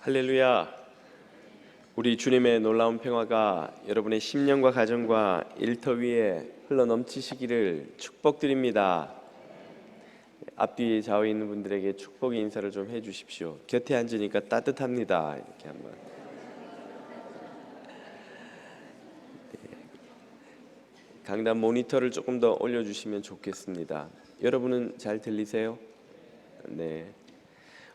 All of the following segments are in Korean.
할렐루야. 우리 주님의 놀라운 평화가 여러분의 심령과 가정과 일터 위에 흘러넘치시기를 축복드립니다. 앞뒤에 좌우에 있는 분들에게 축복의 인사를 좀 해주십시오. 곁에 앉으니까 따뜻합니다. 이렇게 한번. 강단 모니터를 조금 더 올려주시면 좋겠습니다. 여러분은 잘 들리세요? 네.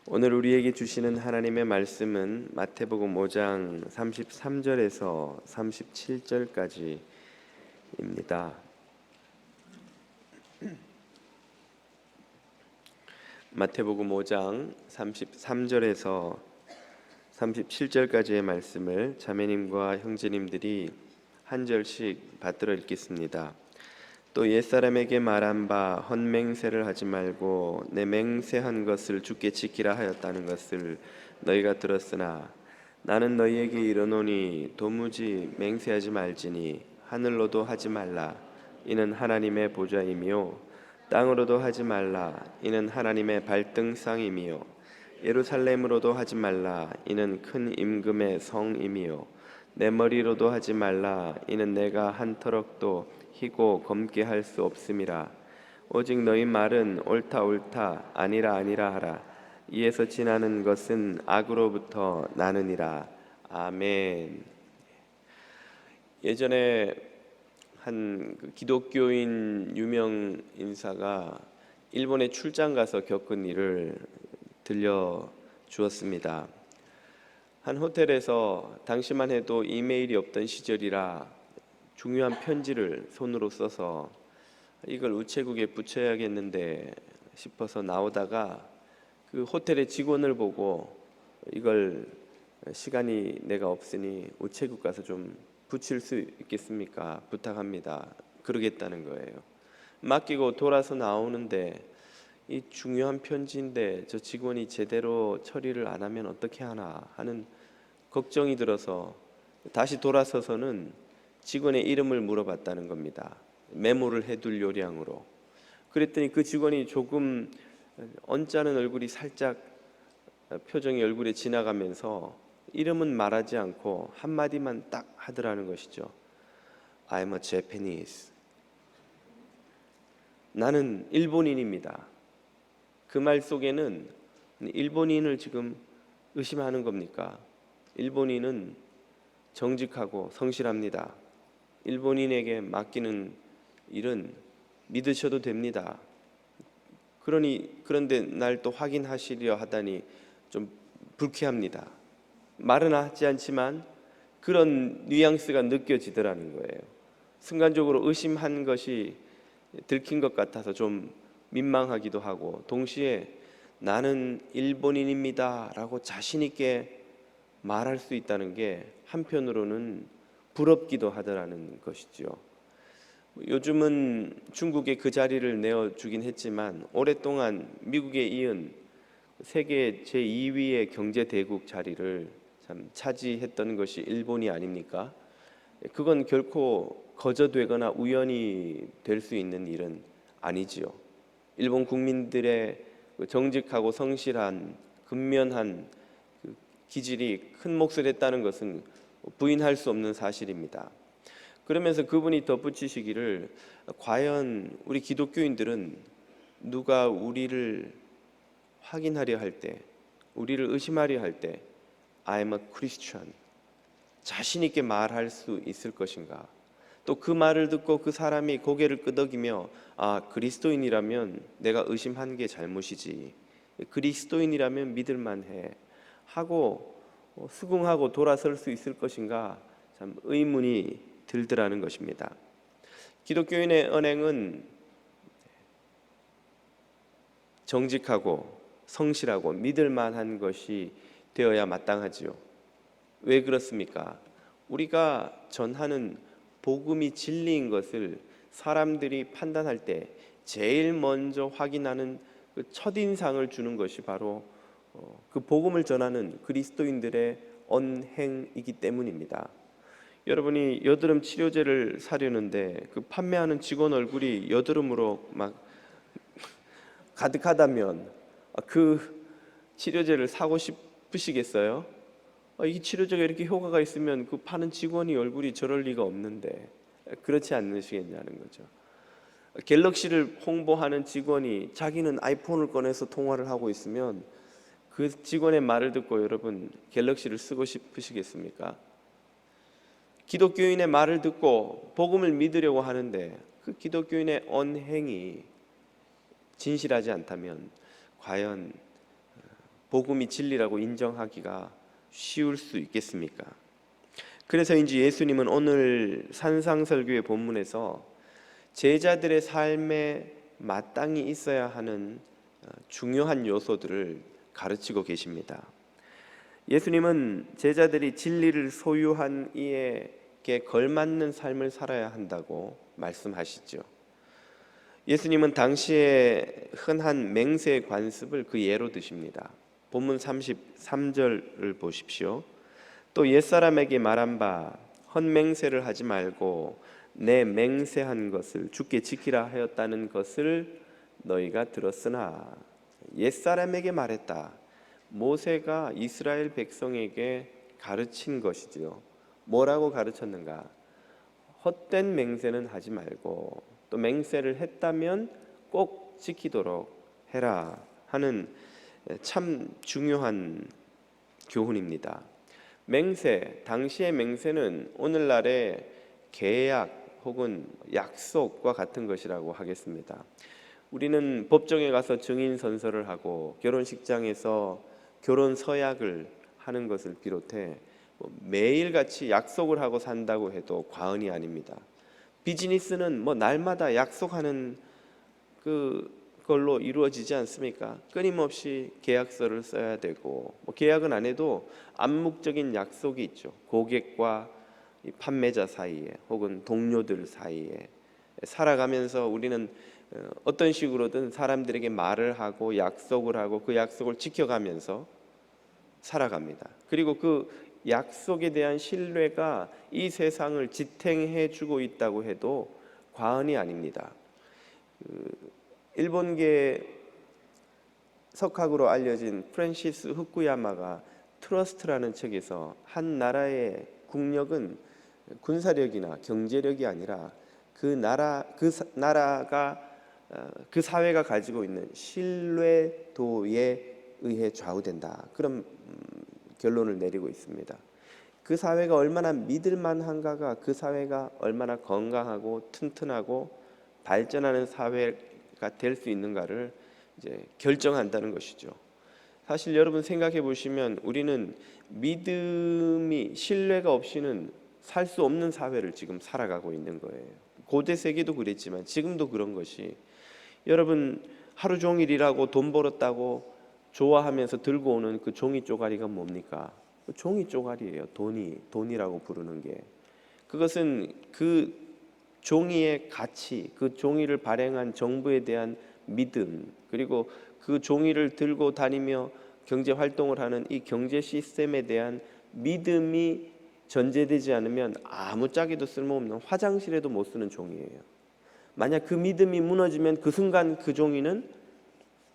오늘 우리에게 주시는 하나님의 말씀은 마태복음 5장 33절에서 37절까지입니다. 마태복음 5장 33절에서 37절까지의 말씀을 자매님과 형제님들이 한 절씩 받들어 읽겠습니다. 또 옛사람에게 말한 바 헛맹세를 하지 말고 내 맹세한 것을 주께 지키라 하였다는 것을 너희가 들었으나 나는 너희에게 이르노니 도무지 맹세하지 말지니 하늘로도 하지 말라 이는 하나님의 보좌이며 땅으로도 하지 말라 이는 하나님의 발등상이며 예루살렘으로도 하지 말라 이는 큰 임금의 성이며 내 머리로도 하지 말라 이는 내가 한 터럭도 희고 검게 할 수 없음이라. 오직 너희 말은 옳다 옳다 아니라 아니라 하라. 이에서 지나는 것은 악으로부터 나느니라. 아멘. 예전에 한 기독교인 유명 인사가 일본에 출장 가서 겪은 일을 들려 주었습니다. 한 호텔에서 당시만 해도 이메일이 없던 시절이라 중요한 편지를 손으로 써서 이걸 우체국에 붙여야겠는데 싶어서 나오다가 그 호텔의 직원을 보고 이걸 시간이 내가 없으니 우체국 가서 좀 붙일 수 있겠습니까? 부탁합니다. 그러겠다는 거예요. 맡기고 돌아서 나오는데 이 중요한 편지인데 저 직원이 제대로 처리를 안 하면 어떻게 하나 하는 걱정이 들어서 다시 돌아서서는 직원의 이름을 물어봤다는 겁니다. 메모를 해둘 요량으로. 그랬더니 그 직원이 조금 언짢은 얼굴이 살짝 표정이 얼굴에 지나가면서 이름은 말하지 않고 한마디만 딱 하더라는 것이죠. I'm a Japanese. 나는 일본인입니다. 그 말 속에는 일본인을 지금 의심하는 겁니까? 일본인은 정직하고 성실합니다. 일본인에게 맡기는 일은 믿으셔도 됩니다. 그런데 날 또 확인하시려 하다니 좀 불쾌합니다. 말은 하지 않지만 그런 뉘앙스가 느껴지더라는 거예요. 순간적으로 의심한 것이 들킨 것 같아서 좀 민망하기도 하고 동시에 나는 일본인입니다 라고 자신 있게 말할 수 있다는 게 한편으로는 부럽기도 하더라는 것이죠. 요즘은 중국에 그 자리를 내어주긴 했지만 오랫동안 미국에 이은 세계 제2위의 경제대국 자리를 참 차지했던 것이 일본이 아닙니까? 그건 결코 거저되거나 우연히 될 수 있는 일은 아니지요. 일본 국민들의 정직하고 성실한 근면한 기질이 큰 몫을 했다는 것은 부인할 수 없는 사실입니다. 그러면서 그분이 덧붙이시기를 과연 우리 기독교인들은 누가 우리를 확인하려 할 때, 우리를 의심하려 할 때 I'm a Christian 자신 있게 말할 수 있을 것인가? 또 그 말을 듣고 그 사람이 고개를 끄덕이며 그리스도인이라면 내가 의심한 게 잘못이지 그리스도인이라면 믿을 만해 하고 수긍하고 돌아설 수 있을 것인가 참 의문이 들더라는 것입니다. 기독교인의 언행은 정직하고 성실하고 믿을 만한 것이 되어야 마땅하지요. 왜 그렇습니까? 우리가 전하는 복음이 진리인 것을 사람들이 판단할 때 제일 먼저 확인하는 그 첫인상을 주는 것이 바로 그 복음을 전하는 그리스도인들의 언행이기 때문입니다. 여러분이 여드름 치료제를 사려는데 그 판매하는 직원 얼굴이 여드름으로 막 가득하다면 그 치료제를 사고 싶으시겠어요? 이 치료제가 이렇게 효과가 있으면 그 파는 직원이 얼굴이 저럴 리가 없는데 그렇지 않으시겠냐는 거죠. 갤럭시를 홍보하는 직원이 자기는 아이폰을 꺼내서 통화를 하고 있으면 그 직원의 말을 듣고 여러분 갤럭시를 쓰고 싶으시겠습니까? 기독교인의 말을 듣고 복음을 믿으려고 하는데 그 기독교인의 언행이 진실하지 않다면 과연 복음이 진리라고 인정하기가 쉬울 수 있겠습니까? 그래서인지 예수님은 오늘 산상설교의 본문에서 제자들의 삶에 마땅히 있어야 하는 중요한 요소들을 가르치고 계십니다. 예수님은 제자들이 진리를 소유한 이에게 걸맞는 삶을 살아야 한다고 말씀하시죠. 예수님은 당시에 흔한 맹세 관습을 그 예로 드십니다. 본문 33절을 보십시오. 또 옛사람에게 말한 바 헛맹세를 하지 말고 내 맹세한 것을 주께 지키라 하였다는 것을 너희가 들었으나 옛사람에게 말했다. 모세가 이스라엘 백성에게 가르친 것이지요. 뭐라고 가르쳤는가? 헛된 맹세는 하지 말고 또 맹세를 했다면 꼭 지키도록 해라 하는 참 중요한 교훈입니다. 맹세, 당시의 맹세는 오늘날의 계약 혹은 약속과 같은 것이라고 하겠습니다. 우리는 법정에 가서 증인 선서를 하고 결혼식장에서 결혼 서약을 하는 것을 비롯해 매일같이 약속을 하고 산다고 해도 과언이 아닙니다. 비즈니스는 날마다 약속하는 그걸로 이루어지지 않습니까? 끊임없이 계약서를 써야 되고 계약은 안 해도 암묵적인 약속이 있죠. 고객과 판매자 사이에 혹은 동료들 사이에 살아가면서 우리는 어떤 식으로든 사람들에게 말을 하고 약속을 하고 그 약속을 지켜가면서 살아갑니다. 그리고 그 약속에 대한 신뢰가 이 세상을 지탱해 주고 있다고 해도 과언이 아닙니다. 일본계 석학으로 알려진 프란시스 후쿠야마가 트러스트라는 책에서 한 나라의 국력은 군사력이나 경제력이 아니라 그 나라가 그 사회가 가지고 있는 신뢰도에 의해 좌우된다. 그런 결론을 내리고 있습니다. 그 사회가 얼마나 믿을만한가가 그 사회가 얼마나 건강하고 튼튼하고 발전하는 사회가 될 수 있는가를 이제 결정한다는 것이죠. 사실 여러분 생각해 보시면 우리는 믿음이 신뢰가 없이는 살 수 없는 사회를 지금 살아가고 있는 거예요. 고대 세계도 그랬지만 지금도 그런 것이 여러분 하루 종일 일하고 돈 벌었다고 좋아하면서 들고 오는 그 종이 쪼가리가 뭡니까? 종이 쪼가리예요. 돈이라고 부르는 게. 그것은 그 종이의 가치, 그 종이를 발행한 정부에 대한 믿음, 그리고 그 종이를 들고 다니며 경제 활동을 하는 이 경제 시스템에 대한 믿음이 전제되지 않으면 아무짝에도 쓸모없는 화장실에도 못 쓰는 종이에요. 만약 그 믿음이 무너지면 그 순간 그 종이는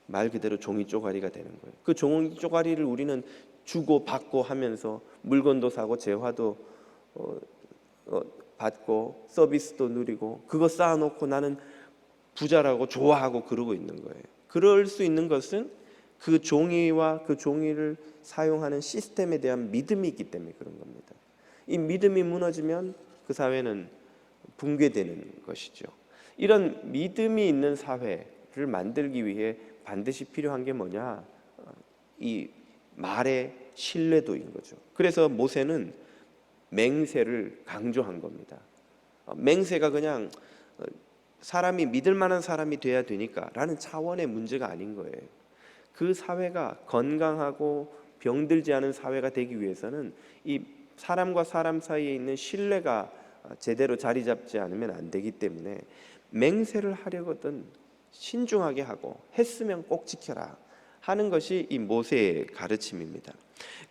말 그대로 종이 쪼가리가 되는 거예요. 그 종이 쪼가리를 우리는 주고 받고 하면서 물건도 사고 재화도 받고 서비스도 누리고 그거 쌓아놓고 나는 부자라고 좋아하고 그러고 있는 거예요. 그럴 수 있는 것은 그 종이와 그 종이를 사용하는 시스템에 대한 믿음이 있기 때문에 그런 겁니다. 이 믿음이 무너지면 그 사회는 붕괴되는 것이죠. 이런 믿음이 있는 사회를 만들기 위해 반드시 필요한 게 뭐냐? 이 말의 신뢰도인 거죠. 그래서 모세는 맹세를 강조한 겁니다. 맹세가 그냥 사람이 믿을 만한 사람이 돼야 되니까 라는 차원의 문제가 아닌 거예요. 그 사회가 건강하고 병들지 않은 사회가 되기 위해서는 이 사람과 사람 사이에 있는 신뢰가 제대로 자리 잡지 않으면 안 되기 때문에 맹세를 하려거든 신중하게 하고 했으면 꼭 지켜라 하는 것이 이 모세의 가르침입니다.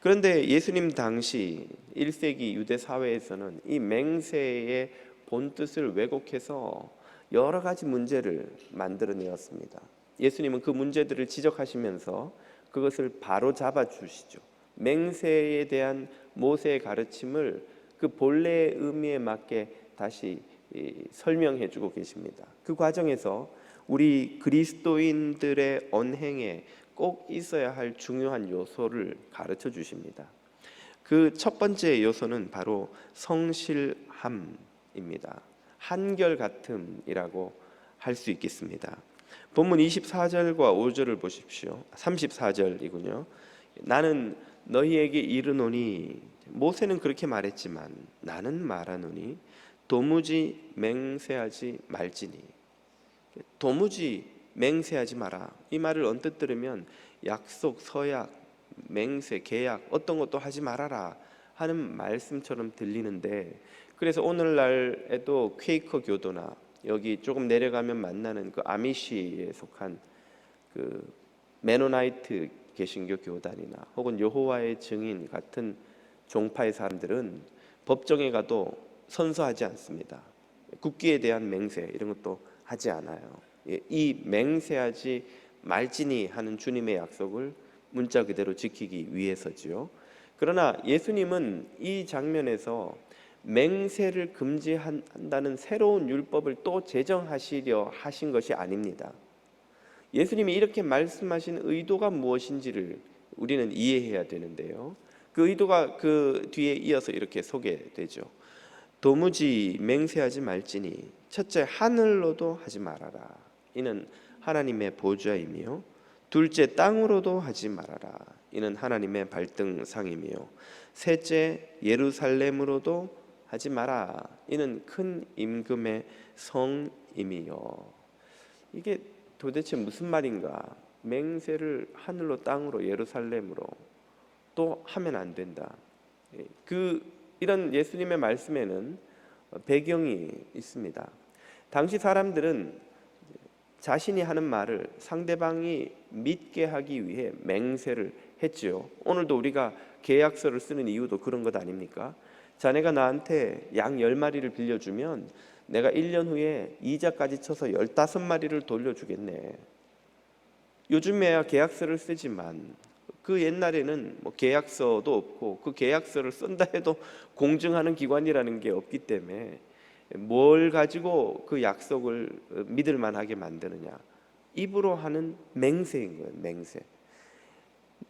그런데 예수님 당시 1세기 유대 사회에서는 이 맹세의 본뜻을 왜곡해서 여러 가지 문제를 만들어내었습니다. 예수님은 그 문제들을 지적하시면서 그것을 바로 잡아 주시죠. 맹세에 대한 모세의 가르침을 그 본래의 의미에 맞게 다시 설명해 주고 계십니다. 그 과정에서 우리 그리스도인들의 언행에 꼭 있어야 할 중요한 요소를 가르쳐 주십니다. 그 첫 번째 요소는 바로 성실함입니다. 한결같음이라고 할 수 있겠습니다. 본문 24절과 5절을 보십시오. 34절이군요. 나는 너희에게 이르노니, 모세는 그렇게 말했지만 나는 말하노니 도무지 맹세하지 말지니. 도무지 맹세하지 마라. 이 말을 언뜻 들으면 약속, 서약, 맹세, 계약 어떤 것도 하지 말아라 하는 말씀처럼 들리는데, 그래서 오늘날에도 퀘이커 교도나 여기 조금 내려가면 만나는 그 아미시에 속한 그 메노나이트 개신교 교단이나 혹은 여호와의 증인 같은 종파의 사람들은 법정에 가도 선서하지 않습니다. 국기에 대한 맹세 이런 것도 하지 않아요. 이 맹세하지 말지니 하는 주님의 약속을 문자 그대로 지키기 위해서지요. 그러나 예수님은 이 장면에서 맹세를 금지한다는 새로운 율법을 또 제정하시려 하신 것이 아닙니다. 예수님이 이렇게 말씀하신 의도가 무엇인지를 우리는 이해해야 되는데요. 그 의도가 그 뒤에 이어서 이렇게 소개되죠. 도무지 맹세하지 말지니 첫째, 하늘로도 하지 말아라. 이는 하나님의 보좌이며, 둘째, 땅으로도 하지 말아라. 이는 하나님의 발등상이며, 셋째, 예루살렘으로도 하지 마라. 이는 큰 임금의 성임이요. 이게 도대체 무슨 말인가? 맹세를 하늘로, 땅으로, 예루살렘으로 또 하면 안 된다. 이런 예수님의 말씀에는 배경이 있습니다. 당시 사람들은 자신이 하는 말을 상대방이 믿게 하기 위해 맹세를 했지요. 오늘도 우리가 계약서를 쓰는 이유도 그런 것 아닙니까? 자네가 나한테 양 10마리를 빌려주면 내가 1년 후에 이자까지 쳐서 15마리를 돌려주겠네. 요즘에야 계약서를 쓰지만 그 옛날에는 뭐 계약서도 없고, 그 계약서를 쓴다 해도 공증하는 기관이라는 게 없기 때문에 뭘 가지고 그 약속을 믿을 만하게 만드느냐? 입으로 하는 맹세인 거예요. 맹세.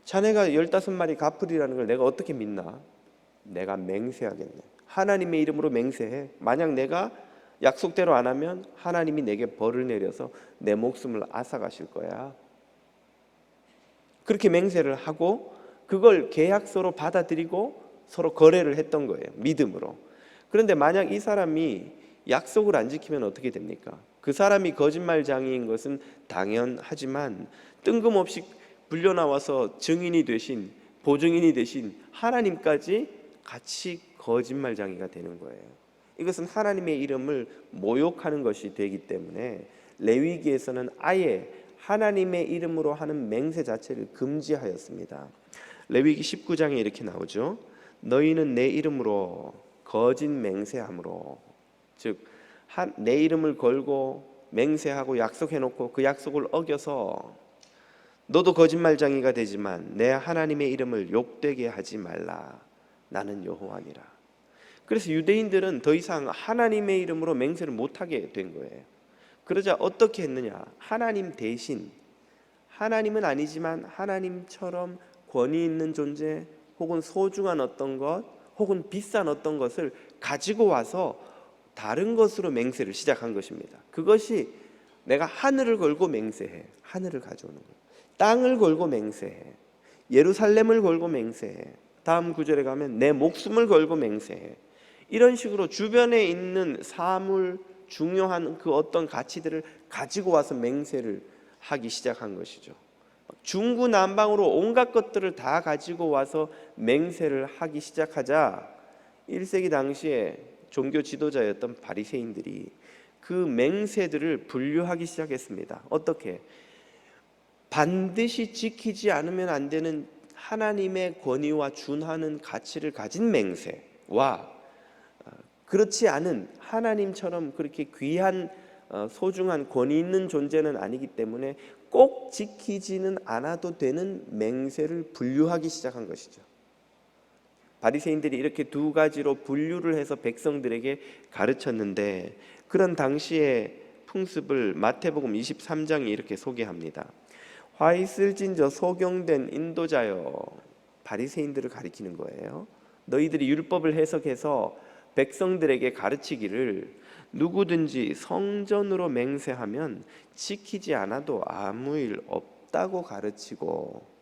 자네가 15마리 갚으리라는 걸 내가 어떻게 믿나? 내가 맹세하겠네. 하나님의 이름으로 맹세해. 만약 내가 약속대로 안 하면 하나님이 내게 벌을 내려서 내 목숨을 앗아가실 거야. 그렇게 맹세를 하고 그걸 계약서로 받아들이고 서로 거래를 했던 거예요. 믿음으로. 그런데 만약 이 사람이 약속을 안 지키면 어떻게 됩니까? 그 사람이 거짓말장애인 것은 당연하지만 뜬금없이 불려나와서 증인이 되신, 보증인이 되신 하나님까지 같이 거짓말장애가 되는 거예요. 이것은 하나님의 이름을 모욕하는 것이 되기 때문에 레위기에서는 아예 하나님의 이름으로 하는 맹세 자체를 금지하였습니다. 레위기 19장에 이렇게 나오죠. 너희는 내 이름으로 거짓 맹세함으로, 즉 내 이름을 걸고 맹세하고 약속해놓고 그 약속을 어겨서 너도 거짓말장이가 되지만 내 하나님의 이름을 욕되게 하지 말라. 나는 여호와니라. 그래서 유대인들은 더 이상 하나님의 이름으로 맹세를 못하게 된 거예요. 그러자 어떻게 했느냐? 하나님 대신, 하나님은 아니지만 하나님처럼 권위 있는 존재 혹은 소중한 어떤 것 혹은 비싼 어떤 것을 가지고 와서 다른 것으로 맹세를 시작한 것입니다. 그것이 내가 하늘을 걸고 맹세해. 하늘을 가져오는 거예요. 땅을 걸고 맹세해. 예루살렘을 걸고 맹세해. 다음 구절에 가면 내 목숨을 걸고 맹세해. 이런 식으로 주변에 있는 사물, 중요한 그 어떤 가치들을 가지고 와서 맹세를 하기 시작한 것이죠. 중구난방으로 온갖 것들을 다 가지고 와서 맹세를 하기 시작하자 1세기 당시에 종교 지도자였던 바리새인들이 그 맹세들을 분류하기 시작했습니다. 어떻게? 반드시 지키지 않으면 안 되는 하나님의 권위와 준하는 가치를 가진 맹세와 그렇지 않은, 하나님처럼 그렇게 귀한 소중한 권위 있는 존재는 아니기 때문에 꼭 지키지는 않아도 되는 맹세를 분류하기 시작한 것이죠. 바리새인들이 이렇게 두 가지로 분류를 해서 백성들에게 가르쳤는데, 그런 당시의 풍습을 마태복음 23장이 이렇게 소개합니다. 화 있을진 저 소경된 인도자여. 바리새인들을 가리키는 거예요. 너희들이 율법을 해석해서 백성들에게 가르치기를 누구든지 성전으로 맹세하면 지키지 않아도 아무 일 없다고 가르치고,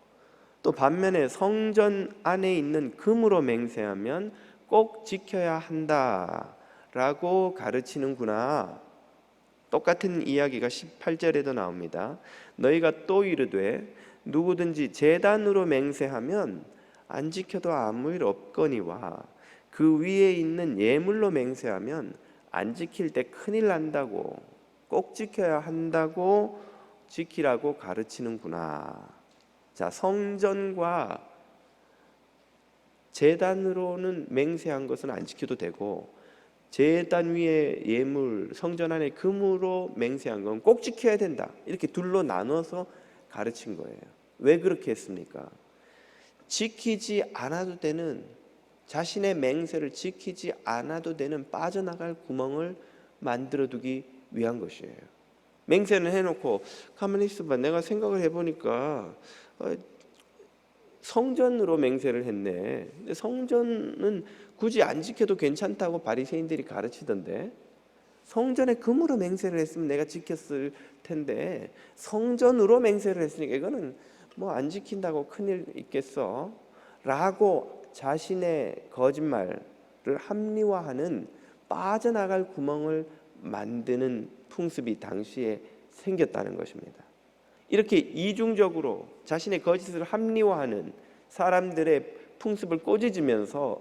또 반면에 성전 안에 있는 금으로 맹세하면 꼭 지켜야 한다라고 가르치는구나. 똑같은 이야기가 18절에도 나옵니다. 너희가 또 이르되 누구든지 제단으로 맹세하면 안 지켜도 아무 일 없거니와 그 위에 있는 예물로 맹세하면 안 지킬 때 큰일 난다고, 꼭 지켜야 한다고 지키라고 가르치는구나. 자, 성전과 제단으로는 맹세한 것은 안 지켜도 되고, 제단 위에 예물, 성전 안에 금으로 맹세한 건 꼭 지켜야 된다. 이렇게 둘로 나눠서 가르친 거예요. 왜 그렇게 했습니까? 지키지 않아도 되는, 자신의 맹세를 지키지 않아도 되는 빠져나갈 구멍을 만들어두기 위한 것이에요. 맹세는 해놓고 가만히 있어봐, 내가 생각을 해보니까 성전으로 맹세를 했네. 근데 성전은 굳이 안 지켜도 괜찮다고 바리새인들이 가르치던데, 성전에 금으로 맹세를 했으면 내가 지켰을 텐데 성전으로 맹세를 했으니까 이거는 뭐 안 지킨다고 큰일 있겠어 라고 자신의 거짓말을 합리화하는, 빠져나갈 구멍을 만드는 풍습이 당시에 생겼다는 것입니다. 이렇게 이중적으로 자신의 거짓을 합리화하는 사람들의 풍습을 꼬집으면서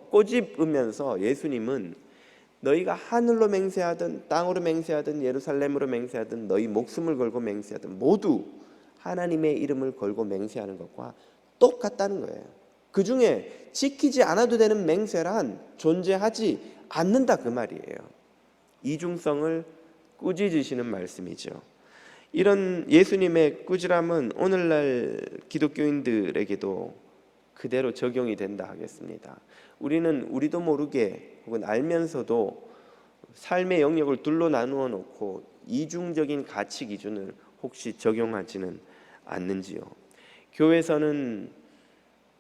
예수님은 너희가 하늘로 맹세하든 땅으로 맹세하든 예루살렘으로 맹세하든 너희 목숨을 걸고 맹세하든 모두 하나님의 이름을 걸고 맹세하는 것과 똑같다는 거예요. 그 중에 지키지 않아도 되는 맹세란 존재하지 않는다, 그 말이에요. 이중성을 꾸짖으시는 말씀이죠. 이런 예수님의 꾸지람은 오늘날 기독교인들에게도 그대로 적용이 된다 하겠습니다. 우리도 모르게 혹은 알면서도 삶의 영역을 둘로 나누어 놓고 이중적인 가치 기준을 혹시 적용하지는 않는지요? 교회에서는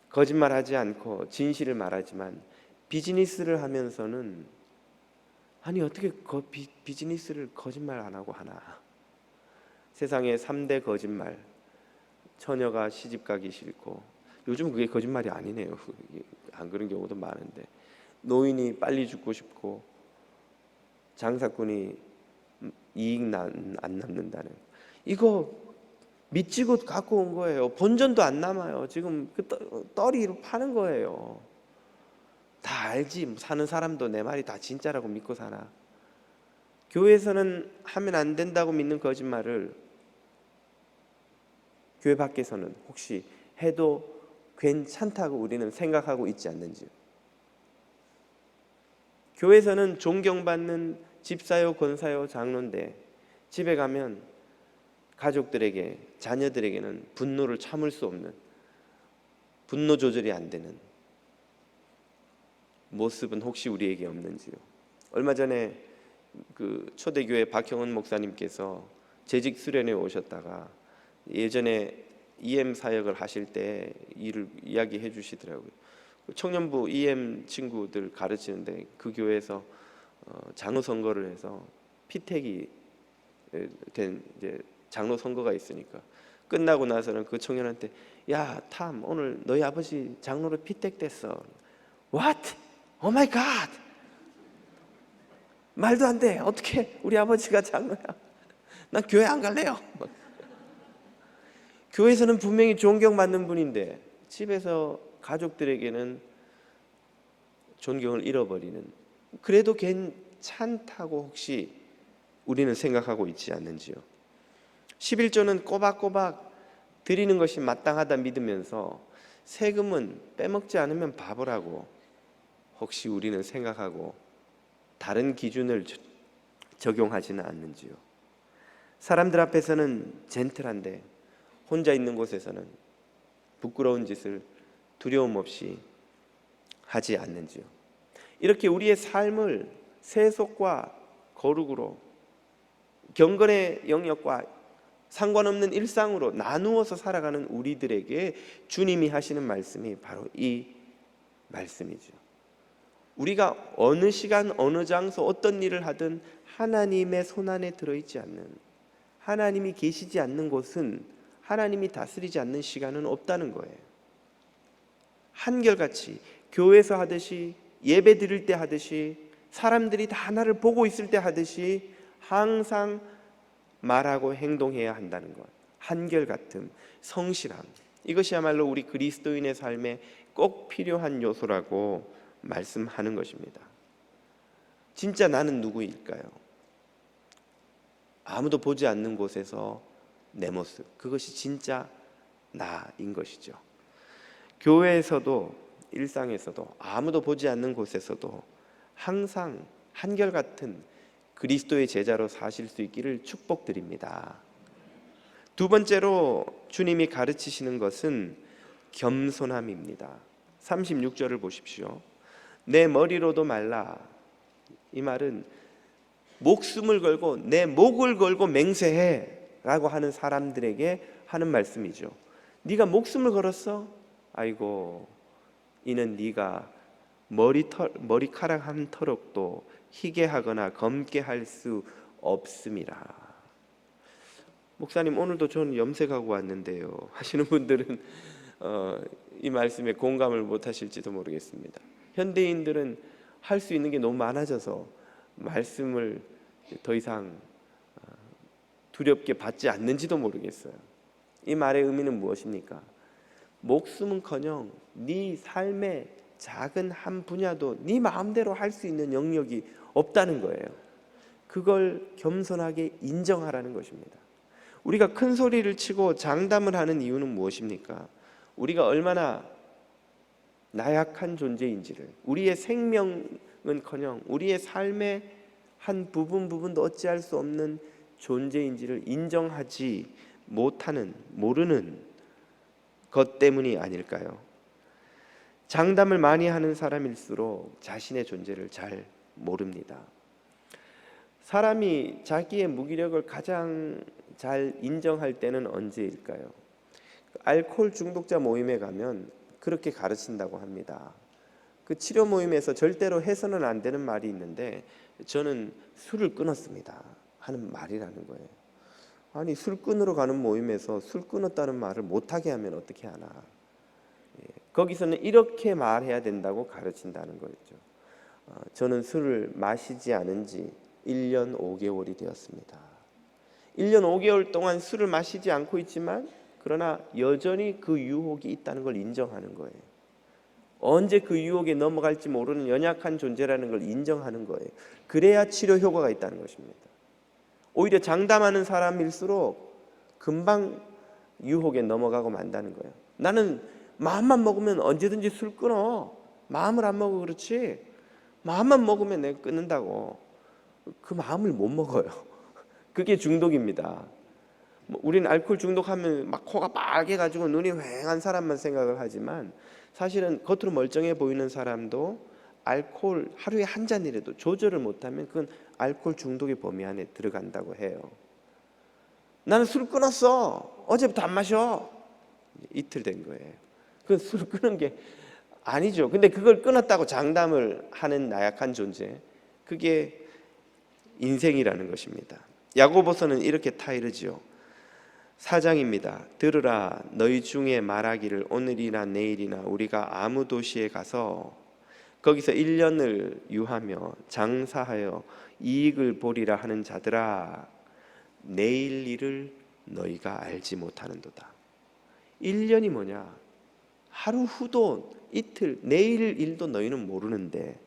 거짓말하지 않고 진실을 말하지만 비즈니스를 하면서는 아니 어떻게 비즈니스를 거짓말 안 하고 하나? 세상의 3대 거짓말, 처녀가 시집 가기 싫고, 요즘 그게 거짓말이 아니네요. 안 그런 경우도 많은데, 노인이 빨리 죽고 싶고, 장사꾼이 이익 안 남는다는, 이거 미치고 갖고 온 거예요. 본전도 안 남아요. 지금 그 떨이로 파는 거예요. 다 알지. 사는 사람도 내 말이 다 진짜라고 믿고 사나. 교회에서는 하면 안 된다고 믿는 거짓말을 교회 밖에서는 혹시 해도 괜찮다고 우리는 생각하고 있지 않는지요? 교회에서는 존경받는 집사요, 권사요, 장로인데 집에 가면 가족들에게, 자녀들에게는 분노를 참을 수 없는, 분노 조절이 안 되는 모습은 혹시 우리에게 없는지요? 얼마 전에 그 초대교회 박형은 목사님께서 재직 수련회 오셨다가 예전에 EM 사역을 하실 때 일을 이야기해 주시더라고요. 청년부 EM 친구들 가르치는데 그 교회에서 장로 선거를 해서 피택이 된 이제 장로 선거가 있으니까 끝나고 나서는 그 청년한테 야, 탐 오늘 너희 아버지 장로로 피택됐어. What? Oh my God! 말도 안 돼. 어떻게 우리 아버지가 장로야? 난 교회 안 갈래요. 교회에서는 분명히 존경받는 분인데 집에서 가족들에게는 존경을 잃어버리는, 그래도 괜찮다고 혹시 우리는 생각하고 있지 않는지요? 11조는 꼬박꼬박 드리는 것이 마땅하다 믿으면서 세금은 빼먹지 않으면 바보라고 혹시 우리는 생각하고 다른 기준을 적용하지는 않는지요? 사람들 앞에서는 젠틀한데 혼자 있는 곳에서는 부끄러운 짓을 두려움 없이 하지 않는지요? 이렇게 우리의 삶을 세속과 거룩으로, 경건의 영역과 상관없는 일상으로 나누어서 살아가는 우리들에게 주님이 하시는 말씀이 바로 이 말씀이죠. 우리가 어느 시간 어느 장소 어떤 일을 하든 하나님의 손안에 들어있지 않는, 하나님이 계시지 않는 곳은, 하나님이 다스리지 않는 시간은 없다는 거예요. 한결같이 교회에서 하듯이, 예배 드릴 때 하듯이, 사람들이 다 하나를 보고 있을 때 하듯이 항상 말하고 행동해야 한다는 것, 한결같음, 성실함, 이것이야말로 우리 그리스도인의 삶에 꼭 필요한 요소라고 말씀하는 것입니다. 진짜 나는 누구일까요? 아무도 보지 않는 곳에서 내 모습, 그것이 진짜 나인 것이죠. 교회에서도 일상에서도 아무도 보지 않는 곳에서도 항상 한결같은 그리스도의 제자로 사실 수 있기를 축복드립니다. 두 번째로 주님이 가르치시는 것은 겸손함입니다. 36절을 보십시오. 내 머리로도 말라. 이 말은 목숨을 걸고 내 목을 걸고 맹세해 라고 하는 사람들에게 하는 말씀이죠. 네가 목숨을 걸었어? 아이고, 이는 네가 머리카락 한 터럭도 희게 하거나 검게 할 수 없음이라. 목사님, 오늘도 저는 염색하고 왔는데요 하시는 분들은 이 말씀에 공감을 못 하실지도 모르겠습니다. 현대인들은 할 수 있는 게 너무 많아져서 말씀을 더 이상 두렵게 받지 않는지도 모르겠어요. 이 말의 의미는 무엇입니까? 목숨은커녕 네 삶의 작은 한 분야도 네 마음대로 할 수 있는 영역이 없다는 거예요. 그걸 겸손하게 인정하라는 것입니다. 우리가 큰 소리를 치고 장담을 하는 이유는 무엇입니까? 우리가 얼마나 나약한 존재인지를, 우리의 생명은커녕 우리의 삶의 한 부분도 어찌할 수 없는 존재인지를 인정하지 못하는, 모르는 것 때문이 아닐까요? 장담을 많이 하는 사람일수록 자신의 존재를 잘 모릅니다. 사람이 자기의 무기력을 가장 잘 인정할 때는 언제일까요? 알코올 중독자 모임에 가면 그렇게 가르친다고 합니다. 그 치료 모임에서 절대로 해서는 안 되는 말이 있는데, 저는 술을 끊었습니다 하는 말이라는 거예요. 아니, 술 끊으러 가는 모임에서 술 끊었다는 말을 못하게 하면 어떻게 하나. 거기서는 이렇게 말해야 된다고 가르친다는 거죠. 저는 술을 마시지 않은 지 1년 5개월이 되었습니다. 1년 5개월 동안 술을 마시지 않고 있지만, 그러나 여전히 그 유혹이 있다는 걸 인정하는 거예요. 언제 그 유혹에 넘어갈지 모르는 연약한 존재라는 걸 인정하는 거예요. 그래야 치료 효과가 있다는 것입니다. 오히려 장담하는 사람일수록 금방 유혹에 넘어가고 만다는 거예요. 나는 마음만 먹으면 언제든지 술 끊어. 마음을 안 먹어 그렇지, 마음만 먹으면 내가 끊는다고. 그 마음을 못 먹어요. 그게 중독입니다. 우리는 알코올 중독하면 막 코가 빨개가지고 눈이 휑한 사람만 생각을 하지만, 사실은 겉으로 멀쩡해 보이는 사람도 알코올 하루에 한 잔이라도 조절을 못하면 그건 알코올 중독의 범위 안에 들어간다고 해요. 나는 술 끊었어. 어제부터 안 마셔. 이틀 된 거예요. 그건 술 끊은 게 아니죠. 근데 그걸 끊었다고 장담을 하는 나약한 존재, 그게 인생이라는 것입니다. 야고보서는 이렇게 타이르지요. 4장입니다. 들으라, 너희 중에 말하기를 오늘이나 내일이나 우리가 아무 도시에 가서 거기서 1년을 유하며 장사하여 이익을 보리라 하는 자들아, 내일 일을 너희가 알지 못하는도다. 1년이 뭐냐? 하루 후도, 이틀, 내일 일도 너희는 모르는데,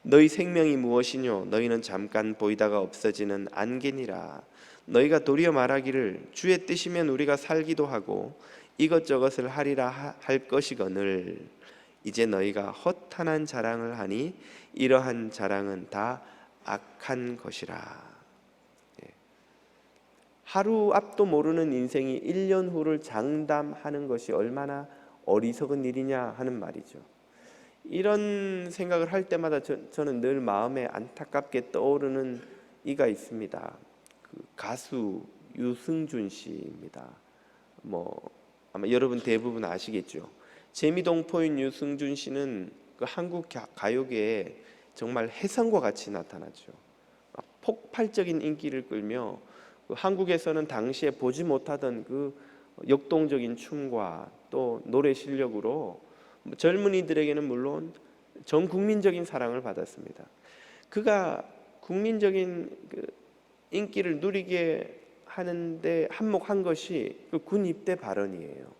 너희 생명이 무엇이뇨? 너희는 잠깐 보이다가 없어지는 안개니라. 너희가 도리어 말하기를 주의 뜻이면 우리가 살기도 하고 이것저것을 하리라 할 것이거늘, 이제 너희가 허탄한 자랑을 하니 이러한 자랑은 다 악한 것이라. 하루 앞도 모르는 인생이 1년 후를 장담하는 것이 얼마나 어리석은 일이냐 하는 말이죠. 이런 생각을 할 때마다 저는 늘 마음에 안타깝게 떠오르는 이가 있습니다. 그 가수 유승준 씨입니다. 뭐 아마 여러분 대부분 아시겠죠. 재미동포인 유승준 씨는 그 한국 가요계에 정말 혜성과 같이 나타났죠. 폭발적인 인기를 끌며 그 한국에서는 당시에 보지 못하던 그 역동적인 춤과 또 노래 실력으로 젊은이들에게는 물론 전 국민적인 사랑을 받았습니다. 그가 국민적인 그 인기를 누리게 하는데 한몫한 것이 그 군 입대 발언이에요.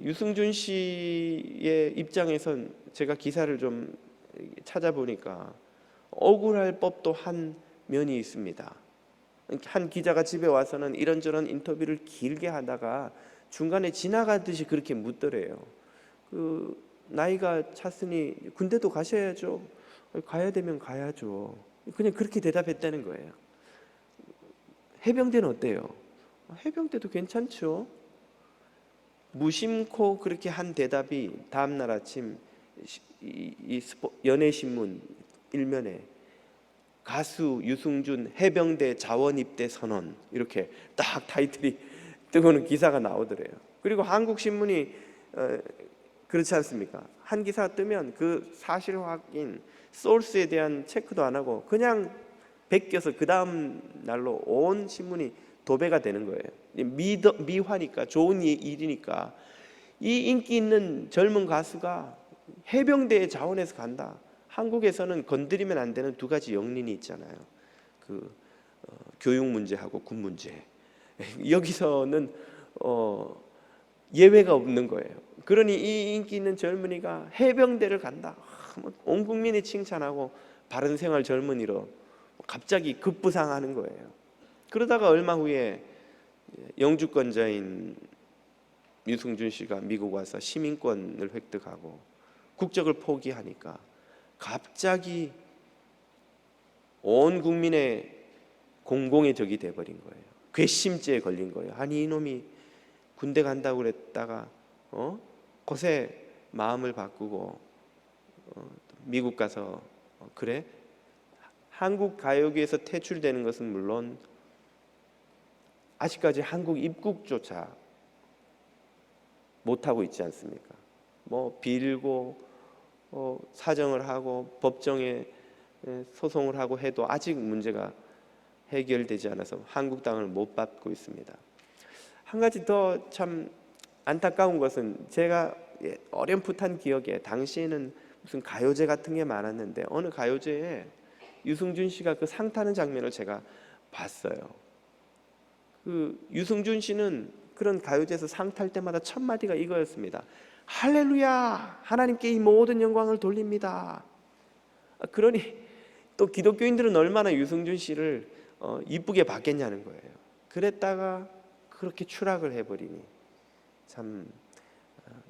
유승준 씨의 입장에선 제가 기사를 좀 찾아보니까 억울할 법도 한 면이 있습니다. 한 기자가 집에 와서는 이런저런 인터뷰를 길게 하다가 중간에 지나가듯이 그렇게 묻더래요. 그 나이가 찼으니 군대도 가셔야죠. 가야 되면 가야죠. 그냥 그렇게 대답했다는 거예요. 해병대는 어때요? 해병대도 괜찮죠. 무심코 그렇게 한 대답이 다음날 아침 연예신문 일면에 가수 유승준 해병대 자원 입대 선언 이렇게 딱 타이틀이 뜨고는 기사가 나오더래요. 그리고 한국 신문이 그렇지 않습니까? 한 기사가 뜨면 그 사실 확인, 소스에 대한 체크도 안 하고 그냥 베껴서 그 다음 날로 온 신문이 도배가 되는 거예요. 미화니까 좋은 일이니까 이 인기 있는 젊은 가수가 해병대의 자원에서 간다. 한국에서는 건드리면 안 되는 두 가지 영린이 있잖아요. 교육 문제하고 군 문제. 여기서는 예외가 없는 거예요. 그러니 이 인기 있는 젊은이가 해병대를 간다. 온 국민이 칭찬하고 바른 생활 젊은이로 갑자기 급부상하는 거예요. 그러다가 얼마 후에 영주권자인 유승준 씨가 미국 와서 시민권을 획득하고 국적을 포기하니까 갑자기 온 국민의 공공의 적이 돼버린 거예요. 괘씸죄에 걸린 거예요. 아니 이놈이 군대 간다고 그랬다가 곳에 마음을 바꾸고 미국 가서 그래? 한국 가요계에서 퇴출되는 것은 물론 아직까지 한국 입국조차 못하고 있지 않습니까? 뭐 빌고 사정을 하고 법정에 소송을 하고 해도 아직 문제가 해결되지 않아서 한국 땅을 못 받고 있습니다. 한 가지 더 참 안타까운 것은 제가 어렴풋한 기억에 당시에는 무슨 가요제 같은 게 많았는데 어느 가요제에 유승준 씨가 그 상 타는 장면을 제가 봤어요. 그 유승준 씨는 그런 가요제에서 상 탈 때마다 첫 마디가 이거였습니다. 할렐루야! 하나님께 이 모든 영광을 돌립니다. 그러니 또 기독교인들은 얼마나 유승준 씨를 이쁘게 봤겠냐는 거예요. 그랬다가 그렇게 추락을 해버리니 참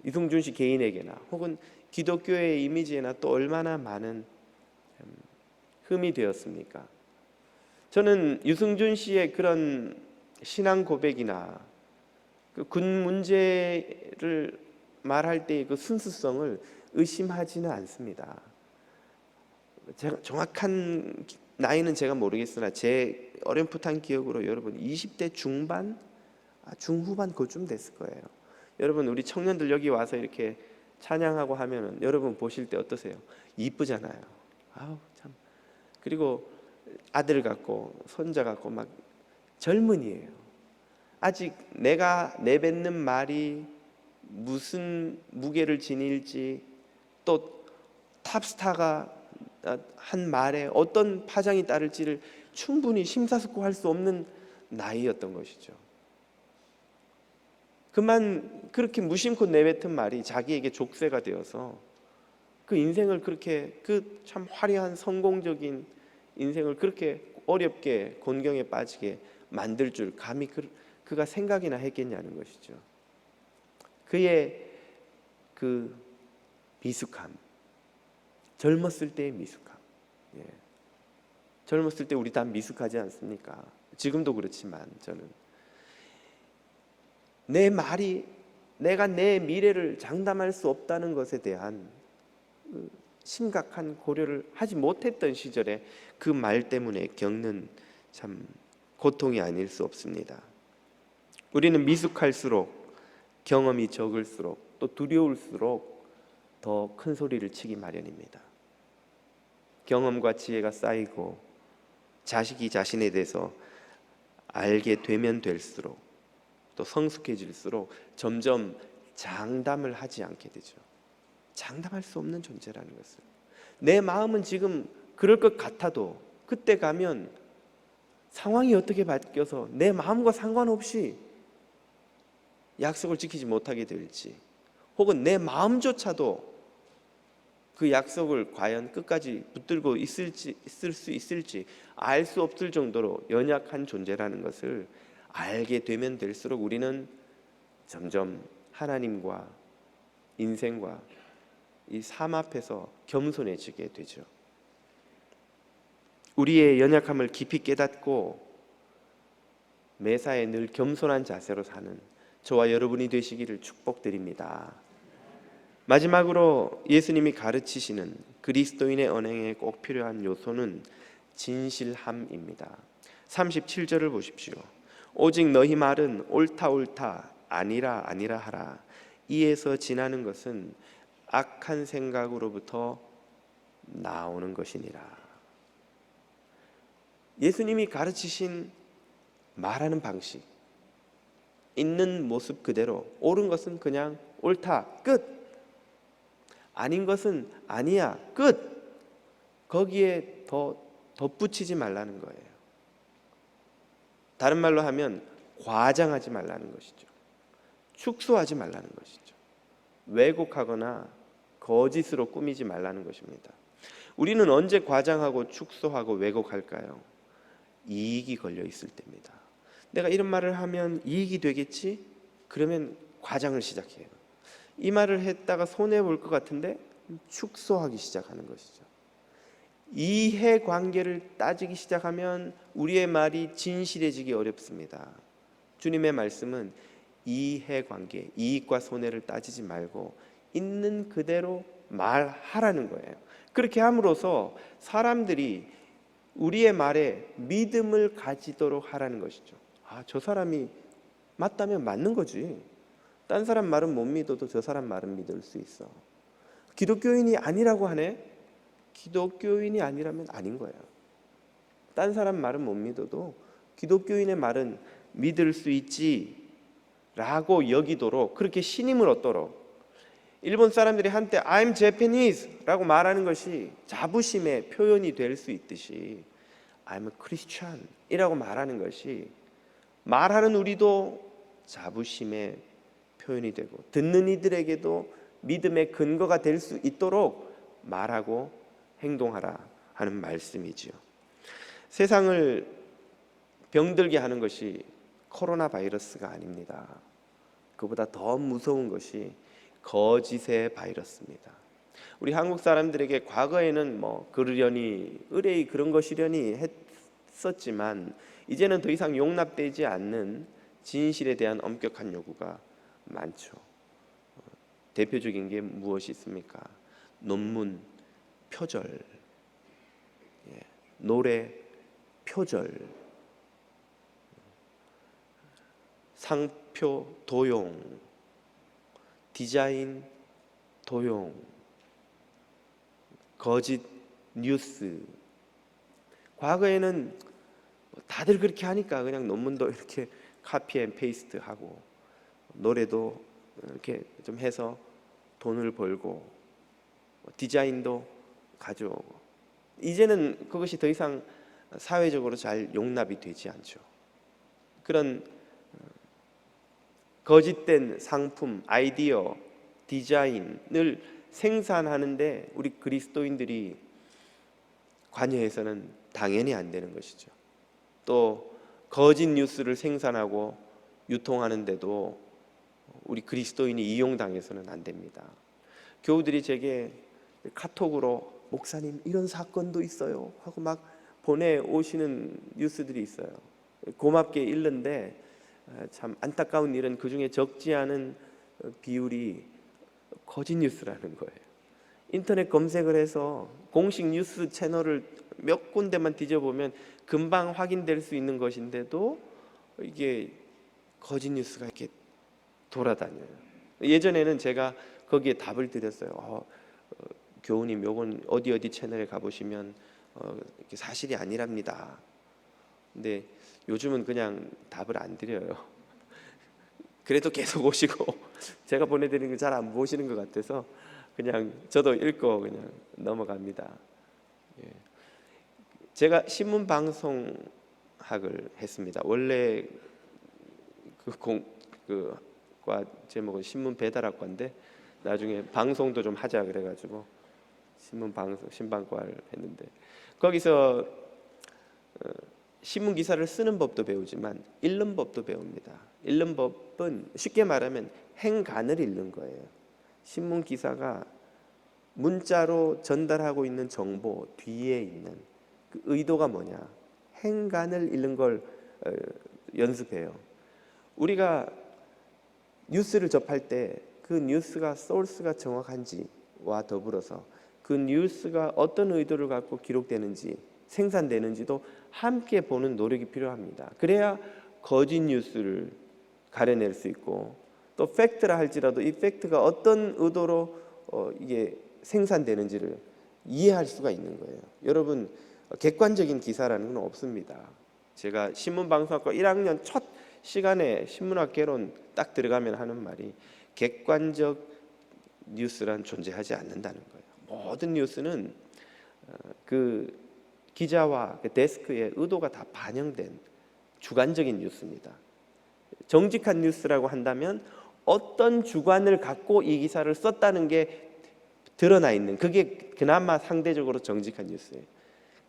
유승준 씨 개인에게나 혹은 기독교의 이미지에나 또 얼마나 많은 흠이 되었습니까? 저는 유승준 씨의 그런 신앙 고백이나 그 군 문제를 말할 때의 그 순수성을 의심하지는 않습니다. 제가 정확한 나이는 제가 모르겠으나 제 어렴풋한 기억으로 여러분 20대 중반, 중후반 그쯤 됐을 거예요. 여러분 우리 청년들 여기 와서 이렇게 찬양하고 하면은 여러분 보실 때 어떠세요? 이쁘잖아요. 아우 참. 그리고 아들 같고 손자 같고 막 젊은이에요. 아직 내가 내뱉는 말이 무슨 무게를 지닐지 또 탑스타가 한 말에 어떤 파장이 따를지를 충분히 심사숙고할 수 없는 나이였던 것이죠. 그만 그렇게 무심코 내뱉은 말이 자기에게 족쇄가 되어서 그 인생을 그렇게 그 참 화려한 성공적인 인생을 그렇게 어렵게 곤경에 빠지게 만들 줄 감히 그가 생각이나 했겠냐는 것이죠. 그의 그 미숙함, 젊었을 때의 미숙함. 젊었을 때 우리 다 미숙하지 않습니까? 지금도 그렇지만 저는 내 말이 내가 내 미래를 장담할 수 없다는 것에 대한 심각한 고려를 하지 못했던 시절에 그 말 때문에 겪는 참 고통이 아닐 수 없습니다. 우리는 미숙할수록, 경험이 적을수록, 또 두려울수록 더 큰 소리를 치기 마련입니다. 경험과 지혜가 쌓이고 자식이 자신에 대해서 알게 되면 될수록, 또 성숙해질수록 점점 장담을 하지 않게 되죠. 장담할 수 없는 존재라는 것을. 내 마음은 지금 그럴 것 같아도 그때 가면 상황이 어떻게 바뀌어서 내 마음과 상관없이 약속을 지키지 못하게 될지, 혹은 내 마음조차도 그 약속을 과연 끝까지 붙들고 있을 수 있을지 알 수 없을 정도로 연약한 존재라는 것을 알게 되면 될수록 우리는 점점 하나님과 인생과 이 삶 앞에서 겸손해지게 되죠. 우리의 연약함을 깊이 깨닫고 매사에 늘 겸손한 자세로 사는 저와 여러분이 되시기를 축복드립니다. 마지막으로 예수님이 가르치시는 그리스도인의 언행에 꼭 필요한 요소는 진실함입니다. 37절을 보십시오. 오직 너희 말은 옳다 옳다 아니라 아니라 하라. 이에서 지나는 것은 악한 생각으로부터 나오는 것이니라. 예수님이 가르치신 말하는 방식, 있는 모습 그대로, 옳은 것은 그냥 옳다 끝, 아닌 것은 아니야 끝, 거기에 더 덧붙이지 말라는 거예요. 다른 말로 하면 과장하지 말라는 것이죠. 축소하지 말라는 것이죠. 왜곡하거나 거짓으로 꾸미지 말라는 것입니다. 우리는 언제 과장하고 축소하고 왜곡할까요? 이익이 걸려 있을 때입니다. 내가 이런 말을 하면 이익이 되겠지? 그러면 과장을 시작해요. 이 말을 했다가 손해볼 것 같은데 축소하기 시작하는 것이죠. 이해관계를 따지기 시작하면 우리의 말이 진실해지기 어렵습니다. 주님의 말씀은 이해관계, 이익과 손해를 따지지 말고 있는 그대로 말하라는 거예요. 그렇게 함으로써 사람들이 우리의 말에 믿음을 가지도록 하라는 것이죠. 아, 저 사람이 맞다면 맞는 거지. 딴 사람 말은 못 믿어도 저 사람 말은 믿을 수 있어. 기독교인이 아니라고 하네? 기독교인이 아니라면 아닌 거예요. 딴 사람 말은 못 믿어도 기독교인의 말은 믿을 수 있지 라고 여기도록, 그렇게 신임을 얻도록. 일본 사람들이 한때 I'm Japanese 라고 말하는 것이 자부심의 표현이 될 수 있듯이 I'm a Christian 이라고 말하는 것이 말하는 우리도 자부심의 표현이 되고 듣는 이들에게도 믿음의 근거가 될 수 있도록 말하고 행동하라 하는 말씀이지요. 세상을 병들게 하는 것이 코로나 바이러스가 아닙니다. 그보다 더 무서운 것이 거짓의 바이러스입니다. 우리 한국 사람들에게 과거에는 그러려니 의뢰이 그런 것이려니 했었지만 이제는 더 이상 용납되지 않는 진실에 대한 엄격한 요구가 많죠. 대표적인 게 무엇이 있습니까? 논문 표절, 노래 표절, 상표 도용, 디자인 도용, 거짓 뉴스. 과거에는 다들 그렇게 하니까 그냥 논문도 이렇게 카피 앤 페이스트 하고 노래도 이렇게 좀 해서 돈을 벌고 디자인도 가져오고, 이제는 그것이 더 이상 사회적으로 잘 용납이 되지 않죠. 그런 거짓된 상품, 아이디어, 디자인을 생산하는데 우리 그리스도인들이 관여해서는 당연히 안 되는 것이죠. 또 거짓 뉴스를 생산하고 유통하는데도 우리 그리스도인이 이용당해서는 안 됩니다. 교우들이 제게 카톡으로 목사님 이런 사건도 있어요 하고 막 보내오시는 뉴스들이 있어요. 고맙게 읽는데 참 안타까운 일은 그 중에 적지 않은 비율이 거짓 뉴스라는 거예요. 인터넷 검색을 해서 공식 뉴스 채널을 몇 군데만 뒤져보면 금방 확인될 수 있는 것인데도 이게 거짓 뉴스가 이렇게 돌아다녀요. 예전에는 제가 거기에 답을 드렸어요. 교우님, 요건 어디 어디 채널에 가보시면 이게 사실이 아니랍니다. 근데 요즘은 그냥 답을 안 드려요. 그래도 계속 오시고 제가 보내드리는 거 잘 안 보시는 것 같아서 그냥 저도 읽고 그냥 넘어갑니다. 예. 제가 신문 방송학을 했습니다. 원래 과 제목은 신문 배달학과인데 나중에 방송도 좀 하자 그래가지고 신문 방송 신방과를 했는데 거기서 신문 기사를 쓰는 법도 배우지만 읽는 법도 배웁니다. 읽는 법은 쉽게 말하면 행간을 읽는 거예요. 신문 기사가 문자로 전달하고 있는 정보 뒤에 있는 그 의도가 뭐냐, 행간을 읽는 걸 연습해요. 우리가 뉴스를 접할 때 그 뉴스가 소스가 정확한지와 더불어서 그 뉴스가 어떤 의도를 갖고 기록되는지 생산되는지도 함께 보는 노력이 필요합니다. 그래야 거짓 뉴스를 가려낼 수 있고 또 팩트라 할지라도 이 팩트가 어떤 의도로 이게 생산되는지를 이해할 수가 있는 거예요. 여러분, 객관적인 기사라는 건 없습니다. 제가 신문방송학과 1학년 첫 시간에 신문학 개론 딱 들어가면 하는 말이 객관적 뉴스란 존재하지 않는다는 거예요. 모든 뉴스는 그 기자와 그 데스크의 의도가 다 반영된 주관적인 뉴스입니다. 정직한 뉴스라고 한다면 어떤 주관을 갖고 이 기사를 썼다는 게 드러나 있는, 그게 그나마 상대적으로 정직한 뉴스예요.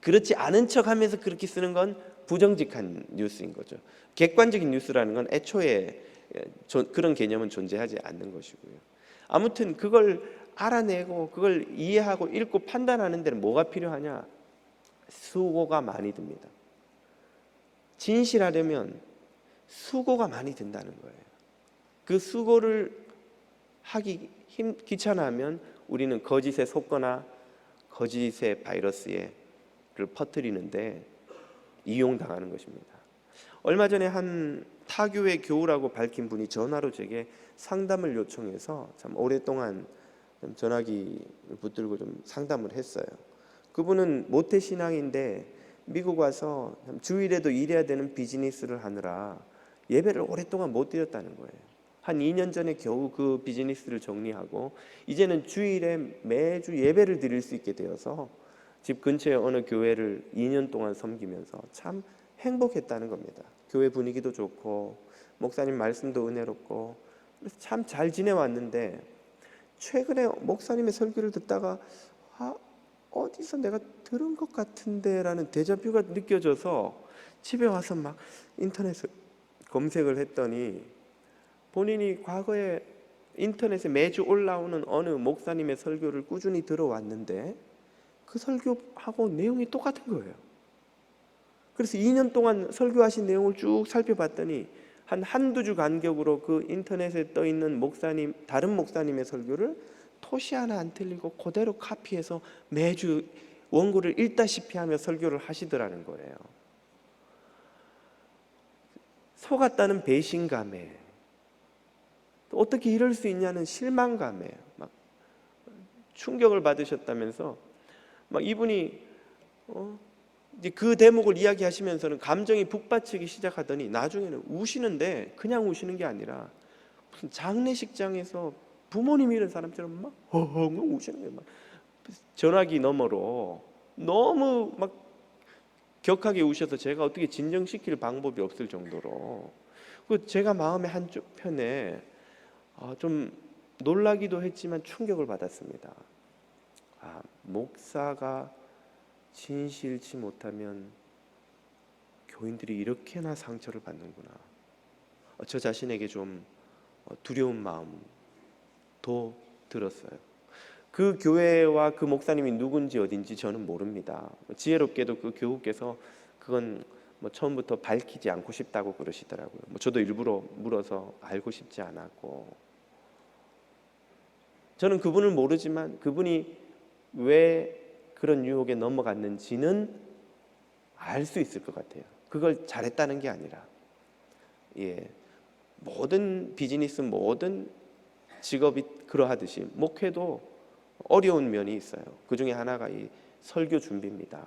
그렇지 않은 척하면서 그렇게 쓰는 건 부정직한 뉴스인 거죠. 객관적인 뉴스라는 건 애초에 그런 개념은 존재하지 않는 것이고요. 아무튼 그걸 알아내고 그걸 이해하고 읽고 판단하는 데는 뭐가 필요하냐? 수고가 많이 듭니다. 진실하려면 수고가 많이 든다는 거예요. 그 수고를 하기 귀찮아하면 우리는 거짓에 속거나 거짓의 바이러스를 퍼뜨리는데 이용당하는 것입니다. 얼마 전에 한 타교회 교우라고 밝힌 분이 전화로 제게 상담을 요청해서 참 오랫동안 전화기를 붙들고 좀 상담을 했어요. 그분은 모태신앙인데 미국 와서 주일에도 일해야 되는 비즈니스를 하느라 예배를 오랫동안 못 드렸다는 거예요. 한 2년 전에 겨우 그 비즈니스를 정리하고 이제는 주일에 매주 예배를 드릴 수 있게 되어서 집 근처에 어느 교회를 2년 동안 섬기면서 참 행복했다는 겁니다. 교회 분위기도 좋고 목사님 말씀도 은혜롭고 참 잘 지내왔는데 최근에 목사님의 설교를 듣다가 어디서 내가 들은 것 같은데 라는 데자뷰가 느껴져서 집에 와서 막 인터넷에 검색을 했더니 본인이 과거에 인터넷에 매주 올라오는 어느 목사님의 설교를 꾸준히 들어왔는데 그 설교하고 내용이 똑같은 거예요. 그래서 2년 동안 설교하신 내용을 쭉 살펴봤더니 한두 주 간격으로 그 인터넷에 떠 있는 목사님, 다른 목사님의 설교를 토시 하나 안 틀리고 그대로 카피해서 매주 원고를 읽다시피 하며 설교를 하시더라는 거예요. 속았다는 배신감에, 또 어떻게 이럴 수 있냐는 실망감에 막 충격을 받으셨다면서 막 이분이 이제 그 대목을 이야기하시면서는 감정이 북받치기 시작하더니 나중에는 우시는데 그냥 우시는 게 아니라 무슨 장례식장에서 부모님 잃은 사람처럼 막 허허 우시는 거예요. 막 전화기 너머로 너무 막 격하게 우셔서 제가 어떻게 진정시킬 방법이 없을 정도로 그 제가 마음의 한편에 좀 놀라기도 했지만 충격을 받았습니다. 목사가 진실치 못하면 교인들이 이렇게나 상처를 받는구나. 저 자신에게 좀 두려운 마음도 들었어요. 그 교회와 그 목사님이 누군지 어딘지 저는 모릅니다. 지혜롭게도 그 교우께서 그건 처음부터 밝히지 않고 싶다고 그러시더라고요. 저도 일부러 물어서 알고 싶지 않았고, 저는 그분을 모르지만 그분이 왜 그런 유혹에 넘어갔는지는 알 수 있을 것 같아요. 그걸 잘했다는 게 아니라, 모든 비즈니스, 모든 직업이 그러하듯이 목회도 어려운 면이 있어요. 그 중에 하나가 이 설교 준비입니다.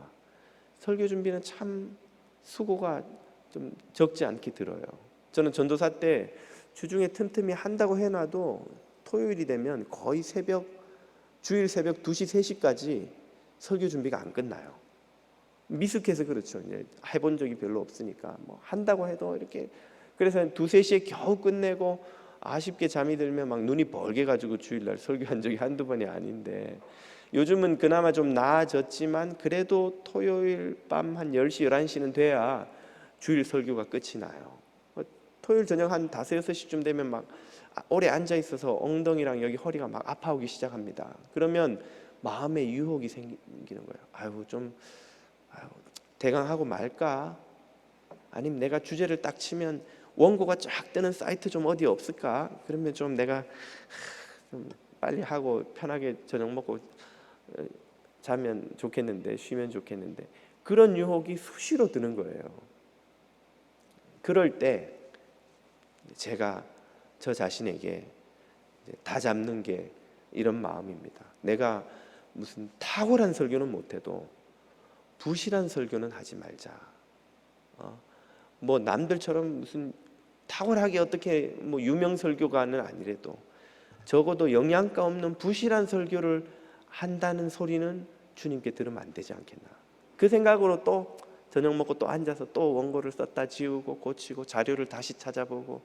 설교 준비는 참 수고가 좀 적지 않게 들어요. 저는 전도사 때 주중에 틈틈이 한다고 해놔도 토요일이 되면 거의 주일 새벽 2시, 3시까지 설교 준비가 안 끝나요. 미숙해서 그렇죠. 이제 해본 적이 별로 없으니까 뭐 한다고 해도 이렇게, 그래서 한 2, 3시에 겨우 끝내고 아쉽게 잠이 들면 막 눈이 벌게 가지고 주일날 설교한 적이 한두 번이 아닌데, 요즘은 그나마 좀 나아졌지만 그래도 토요일 밤 한 10시, 11시는 돼야 주일 설교가 끝이 나요. 토요일 저녁 한 5, 6시쯤 되면 막 오래 앉아 있어서 엉덩이랑 여기 허리가 막 아파오기 시작합니다. 그러면 마음에 유혹이 생기는 거예요. 대강 하고 말까? 아니면 내가 주제를 딱 치면 원고가 쫙 뜨는 사이트 좀 어디 없을까? 그러면 좀 내가 좀 빨리 하고 편하게 저녁 먹고 자면 좋겠는데, 쉬면 좋겠는데, 그런 유혹이 수시로 드는 거예요. 그럴 때 제가 저 자신에게 다 잡는 게 이런 마음입니다. 내가 무슨 탁월한 설교는 못해도 부실한 설교는 하지 말자. 뭐 남들처럼 무슨 탁월하게 어떻게 뭐 유명 설교가는 아니래도 적어도 영양가 없는 부실한 설교를 한다는 소리는 주님께 들으면 안 되지 않겠나. 그 생각으로 또 저녁 먹고 또 앉아서 또 원고를 썼다 지우고 고치고 자료를 다시 찾아보고,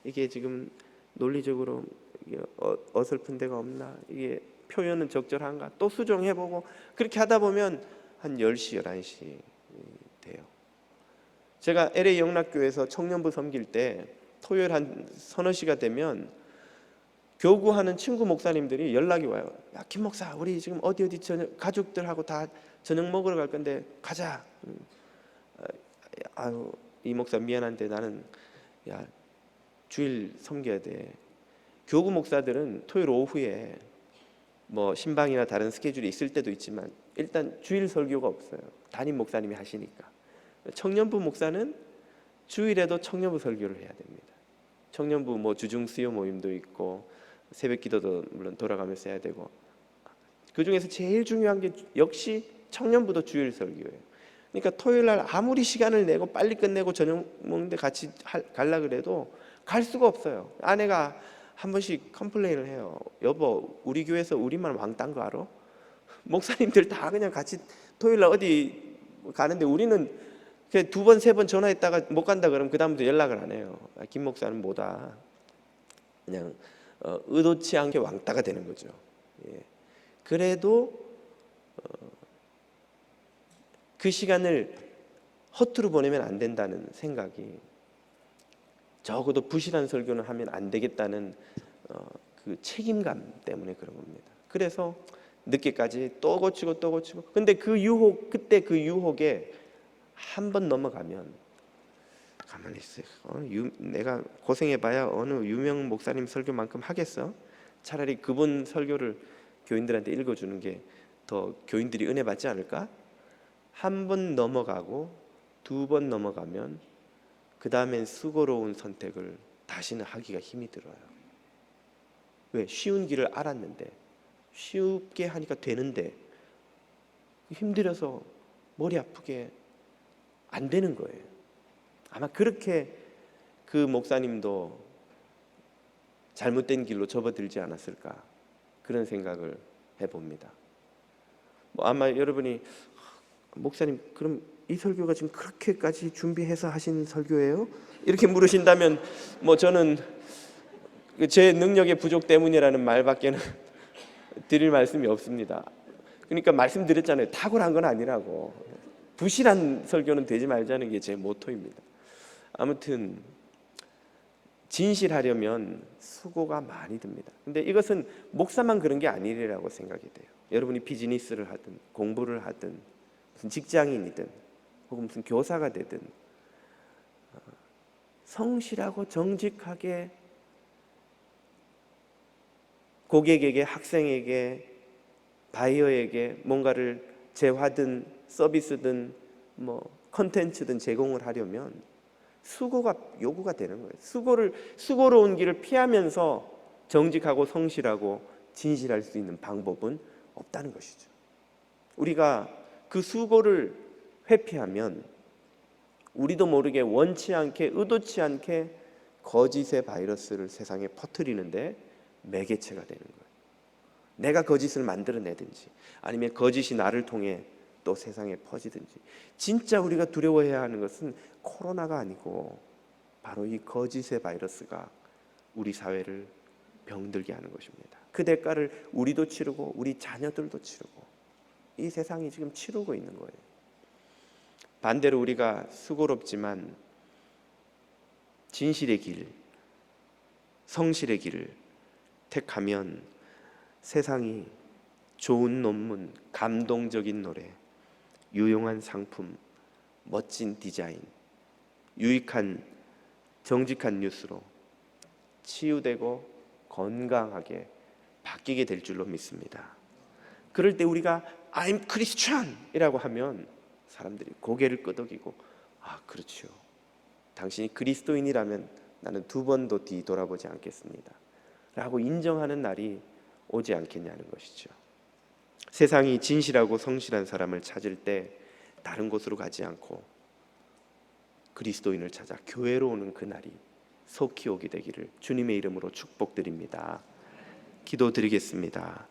이게 지금 논리적으로 이게 어설픈 데가 없나, 이게 표현은 적절한가 또 수정해보고, 그렇게 하다 보면 한 10시, 11시 돼요. 제가 LA 영락교회에서 청년부 섬길 때 토요일 한 서너 시가 되면 교구하는 친구 목사님들이 연락이 와요. 야, 김 목사, 우리 지금 어디 저녁 가족들하고 다 저녁 먹으러 갈 건데 가자. 아유, 이 목사 미안한데 나는 주일 섬겨야 돼. 교구 목사들은 토요일 오후에 뭐 신방이나 다른 스케줄이 있을 때도 있지만 일단 주일 설교가 없어요. 담임 목사님이 하시니까. 청년부 목사는 주일에도 청년부 설교를 해야 됩니다. 청년부 뭐 주중 수요 모임도 있고 새벽 기도도 물론 돌아가면서 해야 되고, 그 중에서 제일 중요한 게 역시 청년부도 주일 설교예요. 그러니까 토요일 날 아무리 시간을 내고 빨리 끝내고 저녁 먹는데 같이 갈라 그래도 갈 수가 없어요. 아내가 한 번씩 컴플레인을 해요. 여보, 우리 교회에서 우리만 왕딴 거 알아? 목사님들 다 그냥 같이 토요일 날 어디 가는데 우리는 그냥 2번, 3번 전화했다가 못 간다 그러면 그 다음부터 연락을 안 해요. 김 목사는 뭐다. 그냥 의도치 않게 왕따가 되는 거죠. 그래도 그 시간을 허투루 보내면 안 된다는 생각이, 적어도 부실한 설교는 하면 안 되겠다는 그 책임감 때문에 그런 겁니다. 그래서 늦게까지 또 고치고 또 고치고. 근데 그때 그 유혹에 한 번 넘어가면 가만히 있어요. 내가 고생해봐야 어느 유명 목사님 설교만큼 하겠어? 차라리 그분 설교를 교인들한테 읽어주는 게 더 교인들이 은혜 받지 않을까? 한 번 넘어가고 2번 넘어가면 그 다음엔 수고로운 선택을 다시는 하기가 힘이 들어요. 왜? 쉬운 길을 알았는데, 쉽게 하니까 되는데 힘들어서 머리 아프게 안 되는 거예요. 아마 그렇게 그 목사님도 잘못된 길로 접어들지 않았을까, 그런 생각을 해봅니다. 아마 여러분이 목사님 그럼 이 설교가 지금 그렇게까지 준비해서 하신 설교예요? 이렇게 물으신다면 저는 제 능력의 부족 때문이라는 말밖에는 드릴 말씀이 없습니다. 그러니까 말씀드렸잖아요. 탁월한 건 아니라고. 부실한 설교는 되지 말자는 게 제 모토입니다. 아무튼 진실하려면 수고가 많이 듭니다. 근데 이것은 목사만 그런 게 아니라고 생각이 돼요. 여러분이 비즈니스를 하든 공부를 하든 무슨 직장인이든 혹은 무슨 교사가 되든 성실하고 정직하게 고객에게, 학생에게 바이어에게 뭔가를 재화든 서비스든 뭐 컨텐츠든 제공을 하려면 수고가 요구가 되는 거예요. 수고로운 길을 피하면서 정직하고 성실하고 진실할 수 있는 방법은 없다는 것이죠. 우리가 그 수고를 회피하면 우리도 모르게 원치 않게 의도치 않게 거짓의 바이러스를 세상에 퍼뜨리는데 매개체가 되는 거예요. 내가 거짓을 만들어내든지 아니면 거짓이 나를 통해 또 세상에 퍼지든지. 진짜 우리가 두려워해야 하는 것은 코로나가 아니고 바로 이 거짓의 바이러스가 우리 사회를 병들게 하는 것입니다. 그 대가를 우리도 치르고 우리 자녀들도 치르고 이 세상이 지금 치르고 있는 거예요. 반대로 우리가 수고롭지만 진실의 길, 성실의 길을 택하면 세상이 좋은 논문, 감동적인 노래, 유용한 상품, 멋진 디자인, 유익한 정직한 뉴스로 치유되고 건강하게 바뀌게 될 줄로 믿습니다. 그럴 때 우리가 I'm Christian 이라고 하면 사람들이 고개를 끄덕이고 아 그렇죠. 당신이 그리스도인이라면 나는 두 번도 뒤돌아보지 않겠습니다 라고 인정하는 날이 오지 않겠냐는 것이죠. 세상이 진실하고 성실한 사람을 찾을 때 다른 곳으로 가지 않고 그리스도인을 찾아 교회로 오는 그날이 속히 오게 되기를 주님의 이름으로 축복드립니다. 기도드리겠습니다.